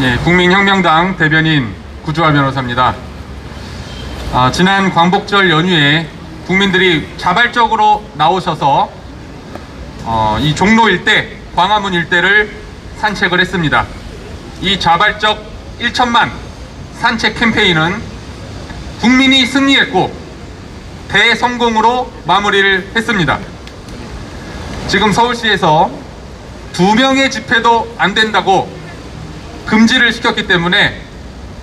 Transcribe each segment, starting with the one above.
예, 국민혁명당 대변인 구주화 변호사입니다. 지난 광복절 연휴에 국민들이 자발적으로 나오셔서 이 종로 일대, 광화문 일대를 산책을 했습니다. 이 자발적 1천만 산책 캠페인은 국민이 승리했고 대성공으로 마무리를 했습니다. 지금 서울시에서 2명의 집회도 안 된다고 금지를 시켰기 때문에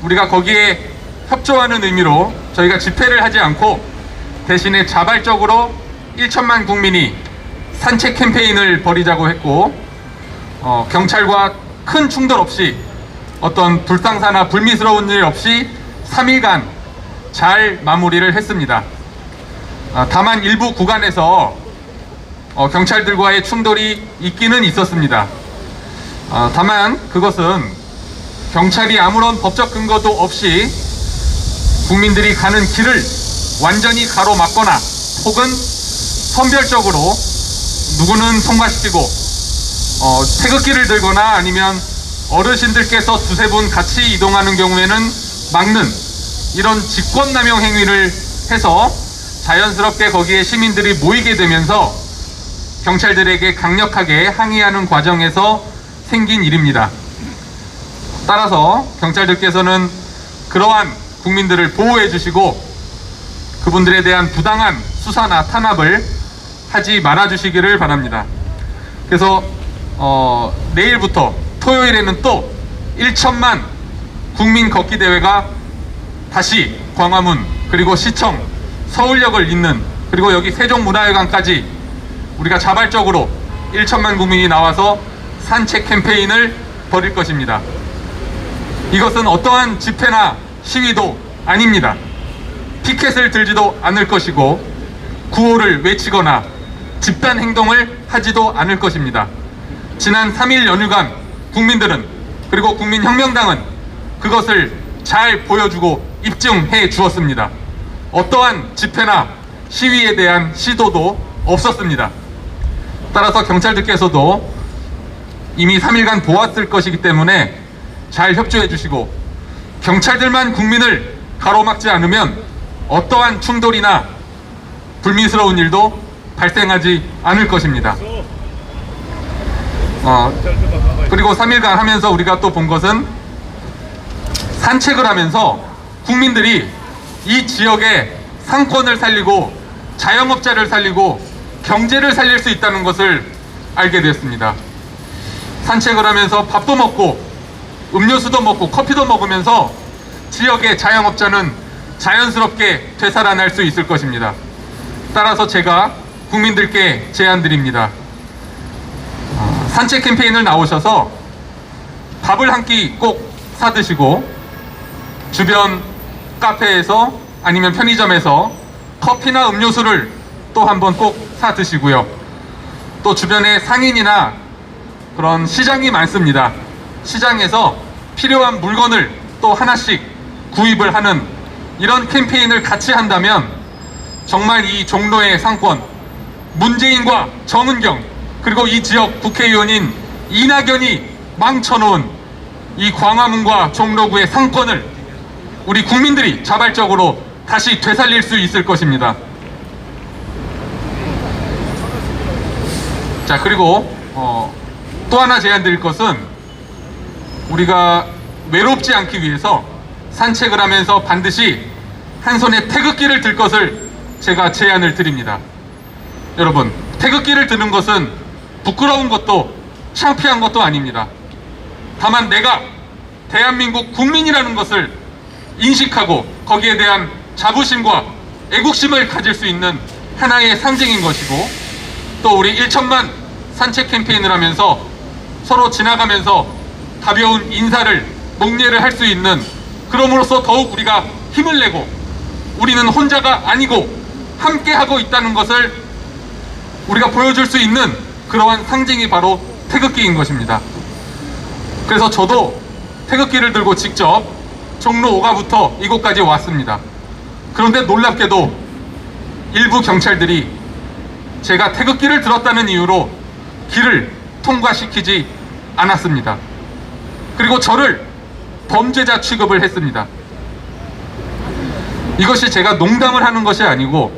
우리가 거기에 협조하는 의미로 저희가 집회를 하지 않고 대신에 자발적으로 1천만 국민이 산책 캠페인을 벌이자고 했고, 경찰과 큰 충돌 없이 어떤 불상사나 불미스러운 일 없이 3일간 잘 마무리를 했습니다. 다만 일부 구간에서 경찰들과의 충돌이 있기는 있었습니다. 다만 그것은 경찰이 아무런 법적 근거도 없이 국민들이 가는 길을 완전히 가로막거나 혹은 선별적으로 누구는 통과시키고 태극기를 들거나 아니면 어르신들께서 두세 분 같이 이동하는 경우에는 막는 이런 직권남용 행위를 해서 자연스럽게 거기에 시민들이 모이게 되면서 경찰들에게 강력하게 항의하는 과정에서 생긴 일입니다. 따라서 경찰들께서는 그러한 국민들을 보호해 주시고 그분들에 대한 부당한 수사나 탄압을 하지 말아 주시기를 바랍니다. 그래서 내일부터 토요일에는 또 1천만 국민 걷기 대회가 다시 광화문 그리고 시청 서울역을 잇는, 그리고 여기 세종문화회관까지 우리가 자발적으로 1천만 국민이 나와서 산책 캠페인을 벌일 것입니다. 이것은 어떠한 집회나 시위도 아닙니다. 피켓을 들지도 않을 것이고 구호를 외치거나 집단 행동을 하지도 않을 것입니다. 지난 3일 연휴간 국민들은, 그리고 국민혁명당은 그것을 잘 보여주고 입증해 주었습니다. 어떠한 집회나 시위에 대한 시도도 없었습니다. 따라서 경찰들께서도 이미 3일간 보았을 것이기 때문에 잘 협조해 주시고, 경찰들만 국민을 가로막지 않으면 어떠한 충돌이나 불미스러운 일도 발생하지 않을 것입니다. 그리고 3일간 하면서 우리가 또 본 것은 산책을 하면서 국민들이 이 지역의 상권을 살리고 자영업자를 살리고 경제를 살릴 수 있다는 것을 알게 되었습니다. 산책을 하면서 밥도 먹고 음료수도 먹고 커피도 먹으면서 지역의 자영업자는 자연스럽게 되살아날 수 있을 것입니다. 따라서 제가 국민들께 제안드립니다. 산책 캠페인을 나오셔서 밥을 한 끼 꼭 사드시고 주변 카페에서 아니면 편의점에서 커피나 음료수를 또 한번 꼭 사드시고요. 또 주변에 상인이나 그런 시장이 많습니다. 시장에서 필요한 물건을 또 하나씩 구입을 하는 이런 캠페인을 같이 한다면 정말 이 종로의 상권, 문재인과 정은경, 그리고 이 지역 국회의원인 이낙연이 망쳐놓은 이 광화문과 종로구의 상권을 우리 국민들이 자발적으로 다시 되살릴 수 있을 것입니다. 자, 그리고 또 하나 제안드릴 것은, 우리가 외롭지 않기 위해서 산책을 하면서 반드시 한 손에 태극기를 들 것을 제가 제안을 드립니다. 여러분, 태극기를 드는 것은 부끄러운 것도 창피한 것도 아닙니다. 다만 내가 대한민국 국민이라는 것을 인식하고 거기에 대한 자부심과 애국심을 가질 수 있는 하나의 상징인 것이고, 또 우리 1천만 산책 캠페인을 하면서 서로 지나가면서 가벼운 인사를 목례를 할 수 있는, 그럼으로써 더욱 우리가 힘을 내고 우리는 혼자가 아니고 함께하고 있다는 것을 우리가 보여줄 수 있는 그러한 상징이 바로 태극기인 것입니다. 그래서 저도 태극기를 들고 직접 종로 5가부터 이곳까지 왔습니다. 그런데 놀랍게도 일부 경찰들이 제가 태극기를 들었다는 이유로 길을 통과시키지 않았습니다. 그리고 저를 범죄자 취급을 했습니다. 이것이 제가 농담을 하는 것이 아니고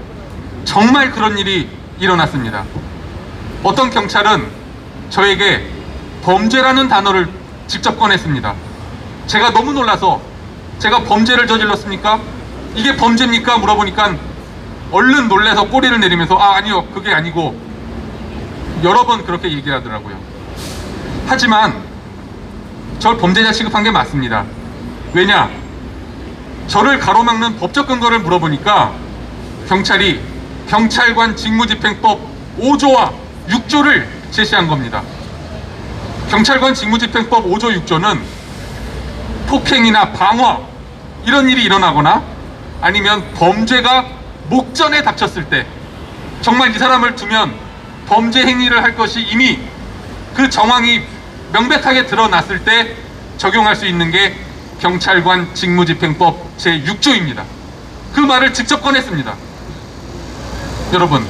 정말 그런 일이 일어났습니다. 어떤 경찰은 저에게 범죄라는 단어를 직접 꺼냈습니다. 제가 너무 놀라서 제가 범죄를 저질렀습니까? 이게 범죄입니까? 물어보니까 얼른 놀라서 꼬리를 내리면서 아니요, 그게 아니고 여러 번 그렇게 얘기하더라고요. 하지만 저를 범죄자 취급한 게 맞습니다. 왜냐? 저를 가로막는 법적 근거를 물어보니까 경찰이 경찰관 직무집행법 5조와 6조를 제시한 겁니다. 경찰관 직무집행법 5조 6조는 폭행이나 방화 이런 일이 일어나거나 아니면 범죄가 목전에 닥쳤을 때 정말 이 사람을 두면 범죄 행위를 할 것이 이미 그 정황이 명백하게 드러났을 때 적용할 수 있는 게 경찰관 직무집행법 제6조입니다. 그 말을 직접 꺼냈습니다. 여러분,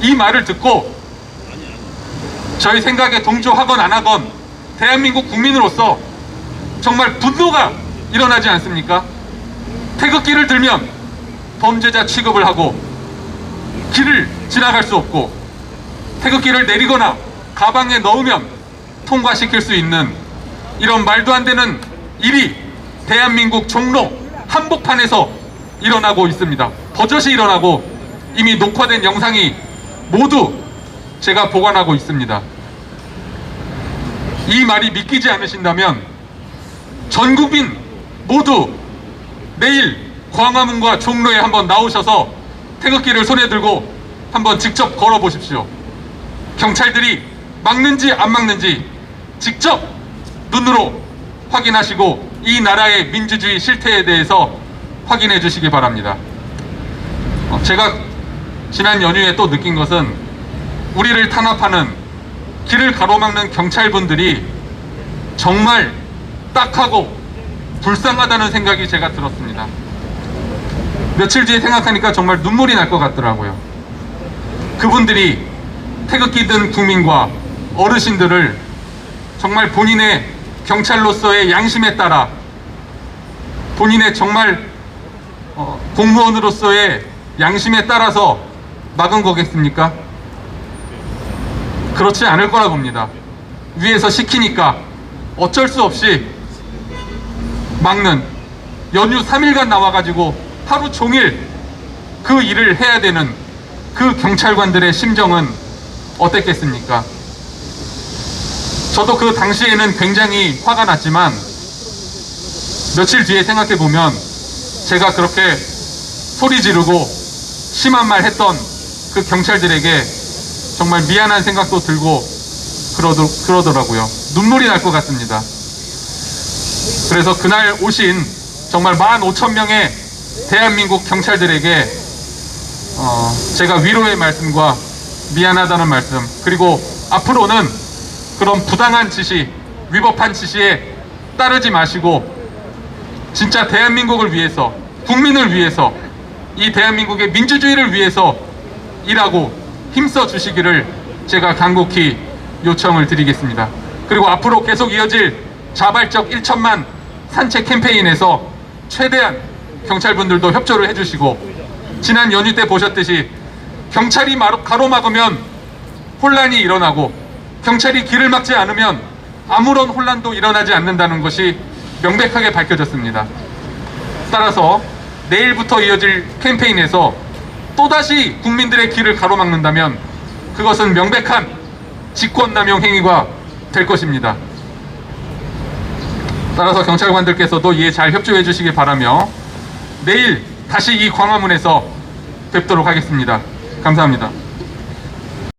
이 말을 듣고 저희 생각에 동조하건 안 하건 대한민국 국민으로서 정말 분노가 일어나지 않습니까? 태극기를 들면 범죄자 취급을 하고 길을 지나갈 수 없고 태극기를 내리거나 가방에 넣으면 통과시킬 수 있는 이런 말도 안 되는 일이 대한민국 종로 한복판에서 일어나고 있습니다. 버젓이 일어나고 이미 녹화된 영상이 모두 제가 보관하고 있습니다. 이 말이 믿기지 않으신다면 전 국민 모두 내일 광화문과 종로에 한번 나오셔서 태극기를 손에 들고 한번 직접 걸어 보십시오. 경찰들이 막는지 안 막는지 직접 눈으로 확인하시고 이 나라의 민주주의 실태에 대해서 확인해 주시기 바랍니다. 제가 지난 연휴에 또 느낀 것은 우리를 탄압하는 길을 가로막는 경찰분들이 정말 딱하고 불쌍하다는 생각이 제가 들었습니다. 며칠 뒤에 생각하니까 정말 눈물이 날 것 같더라고요. 그분들이 태극기 든 국민과 어르신들을 정말 본인의 경찰로서의 양심에 따라 본인의 정말 공무원으로서의 양심에 따라서 막은 거겠습니까? 그렇지 않을 거라 봅니다. 위에서 시키니까 어쩔 수 없이 막는, 연휴 3일간 나와가지고 하루 종일 그 일을 해야 되는 그 경찰관들의 심정은 어땠겠습니까? 저도 그 당시에는 굉장히 화가 났지만 며칠 뒤에 생각해보면 제가 그렇게 소리 지르고 심한 말 했던 그 경찰들에게 정말 미안한 생각도 들고 그러더라고요. 눈물이 날 것 같습니다. 그래서 그날 오신 정말 15,000명의 대한민국 경찰들에게 제가 위로의 말씀과 미안하다는 말씀, 그리고 앞으로는 그런 부당한 지시, 위법한 지시에 따르지 마시고 진짜 대한민국을 위해서, 국민을 위해서, 이 대한민국의 민주주의를 위해서 일하고 힘써 주시기를 제가 간곡히 요청을 드리겠습니다. 그리고 앞으로 계속 이어질 자발적 1천만 산책 캠페인에서 최대한 경찰분들도 협조를 해주시고, 지난 연휴 때 보셨듯이 경찰이 가로막으면 혼란이 일어나고 경찰이 길을 막지 않으면 아무런 혼란도 일어나지 않는다는 것이 명백하게 밝혀졌습니다. 따라서 내일부터 이어질 캠페인에서 또다시 국민들의 길을 가로막는다면 그것은 명백한 직권남용 행위가 될 것입니다. 따라서 경찰관들께서도 이에 잘 협조해 주시기 바라며 내일 다시 이 광화문에서 뵙도록 하겠습니다. 감사합니다.